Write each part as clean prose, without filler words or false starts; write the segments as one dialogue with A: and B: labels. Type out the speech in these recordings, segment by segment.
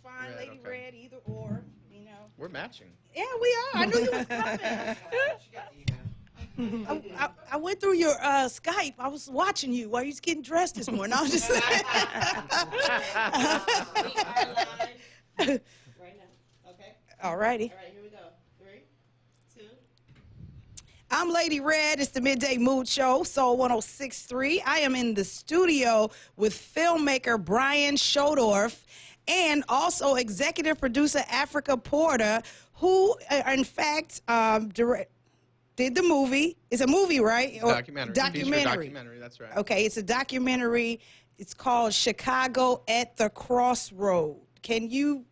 A: fine.
B: Red,
A: Lady
B: okay.
A: Red, either or, you know.
B: We're matching.
A: Yeah, we are. I knew you was coming. I went through your Skype. I was watching you while you was getting dressed this morning. I was just
C: We are live right now. Okay.
A: all righty.
C: All right, here we go. 3, 2.
A: I'm Lady Red. It's the Midday Mood Show, Soul 106.3. I am in the studio with filmmaker Brian Schodorf and also executive producer Africa Porter, who, in fact, did the movie. It's a movie, right? Or
B: Documentary. Feature documentary, that's right.
A: Okay, it's a documentary. It's called Chicago at the Crossroad. Can you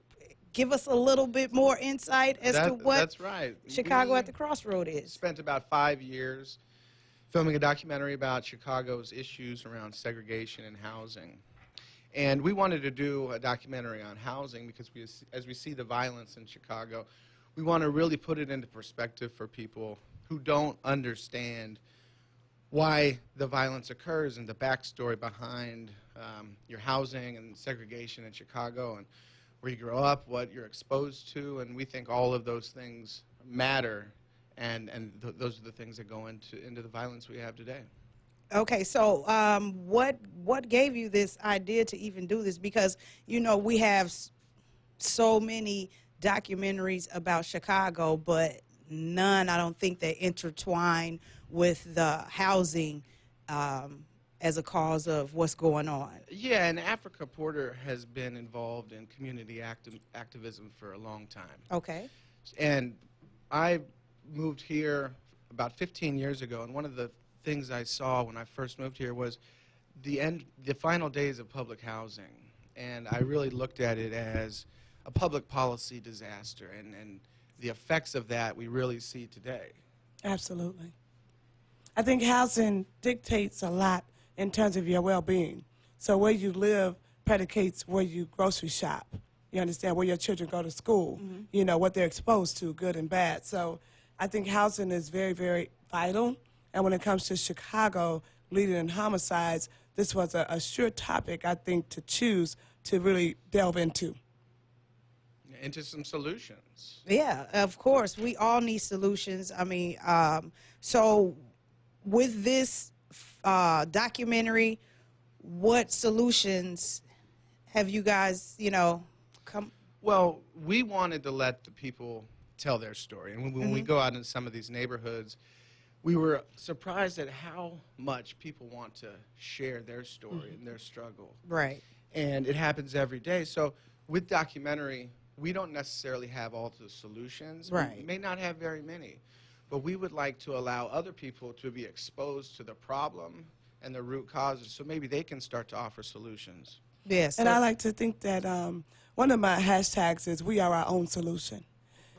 A: give us a little bit more insight as to what
B: That's right.
A: Chicago
B: We
A: at the Crossroad is?
B: spent about 5 years filming a documentary about Chicago's issues around segregation and housing. And we wanted to do a documentary on housing because as we see the violence in Chicago, we want to really put it into perspective for people who don't understand why the violence occurs and the backstory behind your housing and segregation in Chicago and where you grow up, what you're exposed to, and we think all of those things matter, and those are the things that go into the violence we have today.
A: Okay, so what gave you this idea to even do this? Because, you know, we have so many documentaries about Chicago, but none, I don't think, that intertwine with the housing as a cause of what's going on.
B: Yeah, and Africa Porter has been involved in community activism for a long time.
A: Okay.
B: And I moved here about 15 years ago, and one of the things I saw when I first moved here was the final days of public housing. And I really looked at it as a public policy disaster, and the effects of that we really see today.
D: Absolutely. I think housing dictates a lot in terms of your well-being. So where you live predicates where you grocery shop. You understand, where your children go to school, you know, what they're exposed to, good and bad. So I think housing is very, very vital. And when it comes to Chicago leading in homicides, this was a sure topic, I think, to choose to really delve into.
B: Into some solutions.
A: Yeah, of course. We all need solutions. I mean, so with this documentary, what solutions have you guys, you know, come?
B: Well, we wanted to let the people tell their story. And when we go out into some of these neighborhoods, we were surprised at how much people want to share their story and their struggle.
A: Right.
B: And it happens every day. So with documentary, we don't necessarily have all the solutions.
A: Right.
B: We may not have very many. But we would like to allow other people to be exposed to the problem and the root causes so maybe they can start to offer solutions.
A: Yes.
D: And I like to think that one of my hashtags is we are our own solution.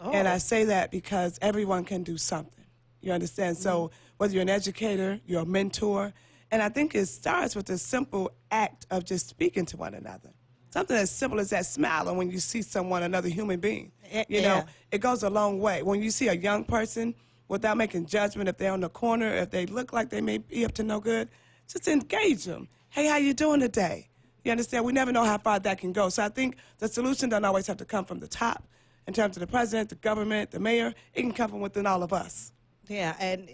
D: And I say that because everyone can do something. You understand? So whether you're an educator, you're a mentor, and I think it starts with the simple act of just speaking to one another. Something as simple as that smiling when you see someone, another human being. You know, it goes a long way. When you see a young person, without making judgment if they're on the corner, if they look like they may be up to no good, just engage them. Hey, how you doing today? You understand? We never know how far that can go. So I think the solution doesn't always have to come from the top. In terms of the president, the government, the mayor, it can come from within all of us.
A: Yeah, and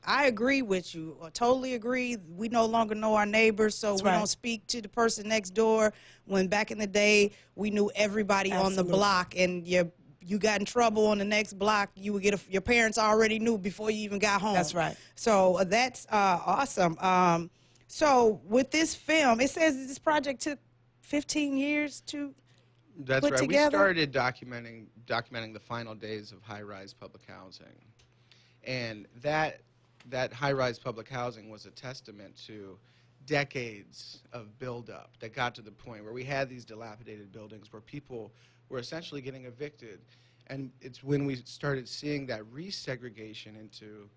A: I agree with you. I totally agree. We no longer know our neighbors, so
D: That's
A: we
D: right.
A: don't speak to the person next door. When back in the day, we knew everybody on the
D: Absolutely.
A: block, and you got in trouble on the next block, you would get your parents already knew before you even got home.
D: That's right.
A: So that's awesome. So with this film, it says this project took 15 years to
B: That's
A: put
B: right.
A: together?
B: We started documenting the final days of high-rise public housing. And that high-rise public housing was a testament to decades of buildup that got to the point where we had these dilapidated buildings where people were essentially getting evicted. And it's when we started seeing that resegregation into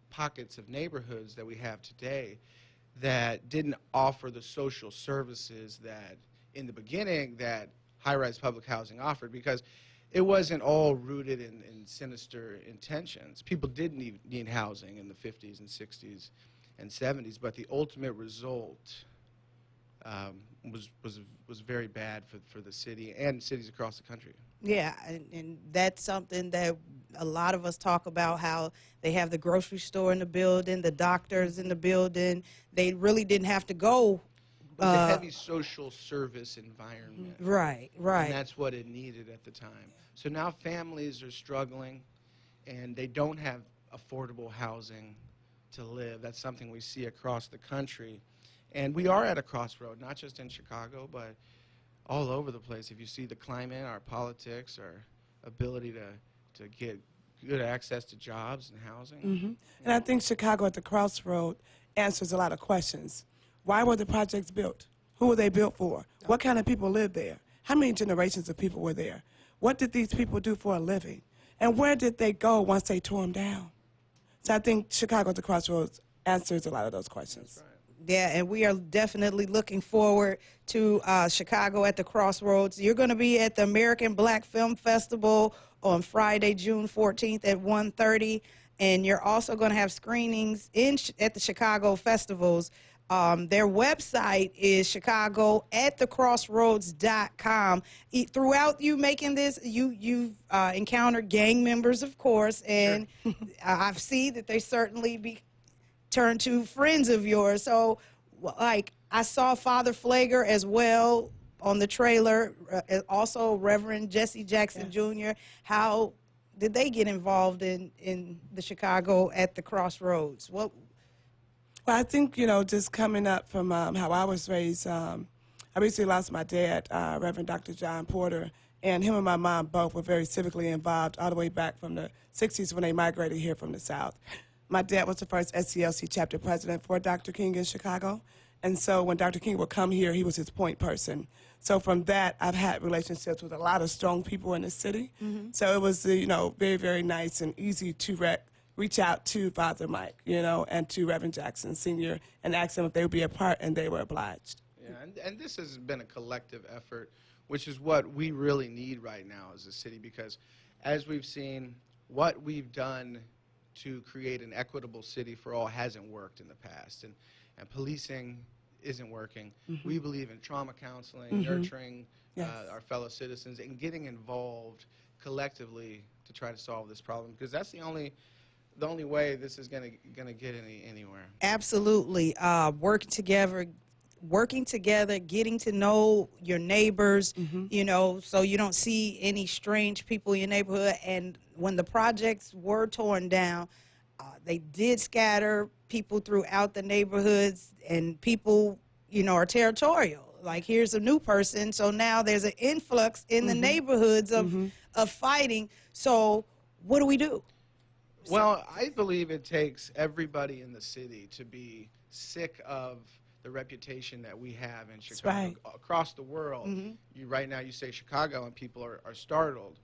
B: pockets of neighborhoods that we have today that didn't offer the social services that in the beginning that high-rise public housing offered, because it wasn't all rooted in sinister intentions. People did need housing in the 50s and 60s and 70s, but the ultimate result was very bad for the city and cities across the country.
A: Yeah, and that's something that a lot of us talk about, how they have the grocery store in the building, the doctors in the building. They really didn't have to go.
B: It was a heavy social service environment.
A: Right, right.
B: And that's what it needed at the time. So now families are struggling, and they don't have affordable housing to live. That's something we see across the country. And we are at a crossroad, not just in Chicago, but all over the place. If you see the climate, our politics, our ability to get good access to jobs and housing.
D: Mm-hmm. And I think Chicago at the Crossroad answers a lot of questions. Why were the projects built? Who were they built for? What kind of people lived there? How many generations of people were there? What did these people do for a living? And where did they go once they tore them down? So I think Chicago at the Crossroads answers a lot of those questions.
B: That's right.
A: Yeah, and we are definitely looking forward to Chicago at the Crossroads. You're going to be at the American Black Film Festival on Friday, June 14th at 1:30, and you're also going to have screenings at the Chicago festivals. Their website is chicagoatthecrossroads.com. Throughout you making this, you've encountered gang members, of course, and
B: Sure.
A: I've seen that they certainly turn to friends of yours. So, like, I saw Father Flager as well on the trailer, also Reverend Jesse Jackson Jr. How did they get involved in the Chicago at the Crossroads?
D: Well, I think, just coming up from how I was raised, I recently lost my dad, Reverend Dr. John Porter, and him and my mom both were very civically involved all the way back from the 60s when they migrated here from the South. My dad was the first SCLC chapter president for Dr. King in Chicago. And so when Dr. King would come here, he was his point person. So from that, I've had relationships with a lot of strong people in the city. Mm-hmm. So it was, very, very nice and easy to reach out to Father Mike, and to Reverend Jackson Sr. and ask them if they would be a part, and they were obliged.
B: Yeah, and this has been a collective effort, which is what we really need right now as a city, because as we've seen, what we've done to create an equitable city for all hasn't worked in the past, and policing isn't working. Mm-hmm. We believe in trauma counseling, mm-hmm. nurturing our fellow citizens, and getting involved collectively to try to solve this problem, because that's the only way this is gonna get anywhere.
A: Absolutely, working together, getting to know your neighbors, mm-hmm. So you don't see any strange people in your neighborhood. And when the projects were torn down, they did scatter people throughout the neighborhoods, and people, are territorial. Like, here's a new person, so now there's an influx in mm-hmm. the neighborhoods of fighting. So what do we do?
B: Well, I believe it takes everybody in the city to be sick of the reputation that we have in Chicago.
D: Right.
B: Across the world. Mm-hmm. Right now you say Chicago and people are startled.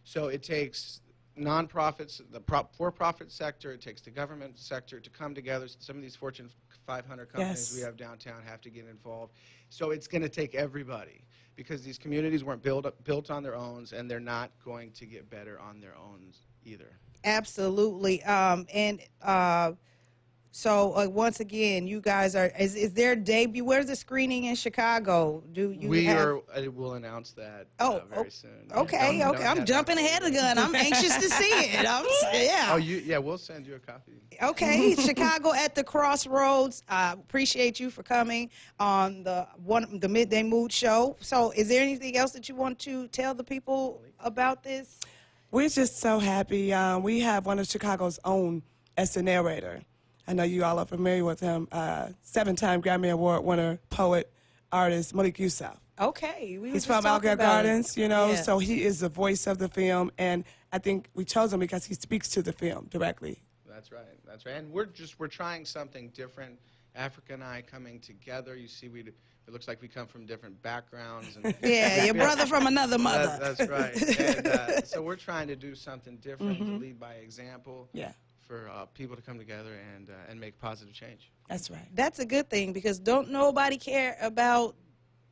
B: So it takes nonprofits, the for-profit sector, it takes the government sector to come together. Some of these Fortune 500 companies we have downtown have to get involved. So it's going to take everybody, because these communities weren't built on their own, and they're not going to get better on their own either.
A: Absolutely. So once again, you guys is there a debut? Where's the screening in Chicago?
B: We'll announce that very soon.
A: Okay, I'm jumping ahead of the gun. I'm anxious to see it.
B: We'll send you a copy.
A: Okay, Chicago at the Crossroads. Appreciate you for coming on the Midday Mood Show. So is there anything else that you want to tell the people about this?
D: We're just so happy. We have one of Chicago's own as the narrator. I know you all are familiar with him. 7-time Grammy Award winner, poet, artist, Malik Yusuf.
A: Okay.
D: He's from Alger Gardens, so he is the voice of the film, and I think we chose him because he speaks to the film directly.
B: That's right. And we're trying something different. Africa and I coming together. You see, it looks like we come from different backgrounds. And
A: your brother from another mother.
B: That's right. And so we're trying to do something different, to lead by example.
D: Yeah.
B: For people to come together and make positive change.
D: That's right.
A: That's a good thing, because don't nobody care about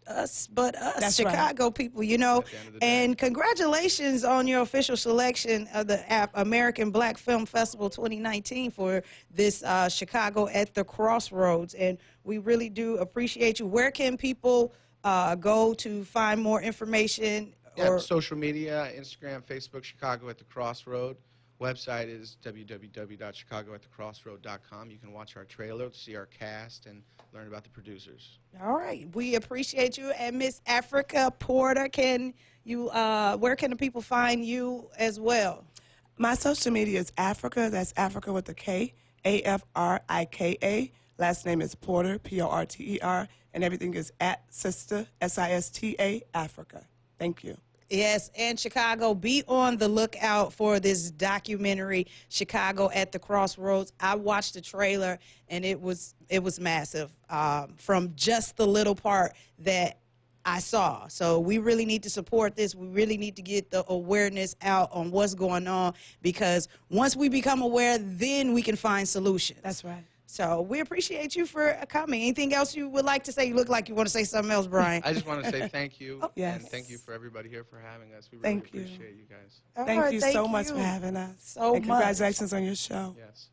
A: us but us,
D: That's
A: Chicago
D: right.
A: people, And congratulations on your official selection of the American Black Film Festival 2019 for this Chicago at the Crossroads. And we really do appreciate you. Where can people go to find more information?
B: Yeah,
A: Or
B: social media, Instagram, Facebook, Chicago at the Crossroad. Website is www.chicagoatthecrossroad.com. You can watch our trailer, see our cast, and learn about the producers.
A: all right, we appreciate you. And Miss Africa Porter, can you? Where can the people find you as well?
D: My social media is Africa. That's Africa with a K, Afrika. Last name is Porter, Porter, and everything is at Sister, Sista, Africa. Thank you.
A: Yes, and Chicago, be on the lookout for this documentary, Chicago at the Crossroads. I watched the trailer, and it was massive from just the little part that I saw. So we really need to support this. We really need to get the awareness out on what's going on, because once we become aware, then we can find solutions.
D: That's right.
A: So we appreciate you for coming. Anything else you would like to say? You look like you want to say something else, Brian.
B: I just want to say thank you,
D: Yes.
B: and thank you for everybody here for having us. We really
D: Thank you.
B: appreciate you guys.
A: All
D: Thank
A: right,
D: you so much for having us.
A: So
D: and
A: much.
D: congratulations on your show.
B: Yes.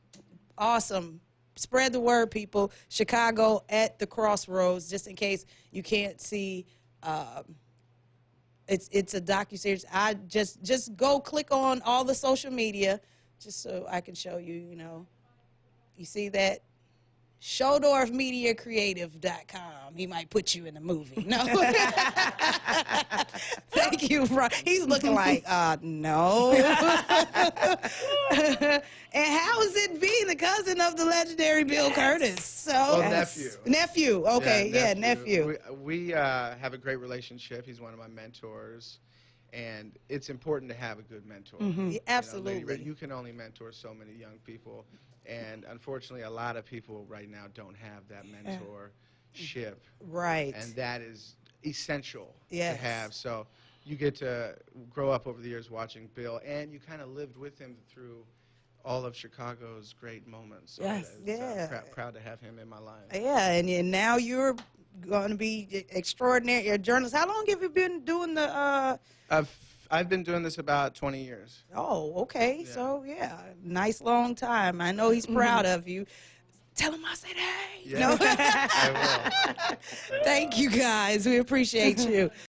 A: Awesome. Spread the word, people. Chicago at the Crossroads, just in case you can't see. It's a docuseries. I just go click on all the social media, just so I can show you. You know, you see that. ShodorfMediaCreative.com. He might put you in a movie. No. Thank you, Brian. He's looking like, no. And how is it being the cousin of the legendary Bill Curtis? So
B: Well, nephew.
A: Nephew. Okay, yeah, nephew.
B: We have a great relationship. He's one of my mentors, and it's important to have a good mentor.
A: Yeah,
B: You know, Lady
A: absolutely.
B: Ray, you can only mentor so many young people, and unfortunately, a lot of people right now don't have that mentorship,
A: Right.
B: and that is essential
A: Yes.
B: to have. So you get to grow up over the years watching Bill, and you kind of lived with him through all of Chicago's great moments. So
D: Yes.
B: it's,
A: Yeah.
B: proud to have him in my life.
A: Yeah, and now you're going to be extraordinary. You're a journalist. How long have you been doing the?
B: I've been doing this about 20 years.
A: Oh, okay.
B: Yeah.
A: So yeah, nice long time. I know he's proud of you. Tell him I said hey.
B: Yeah,
A: No?
B: I will.
A: Thank you guys. We appreciate you.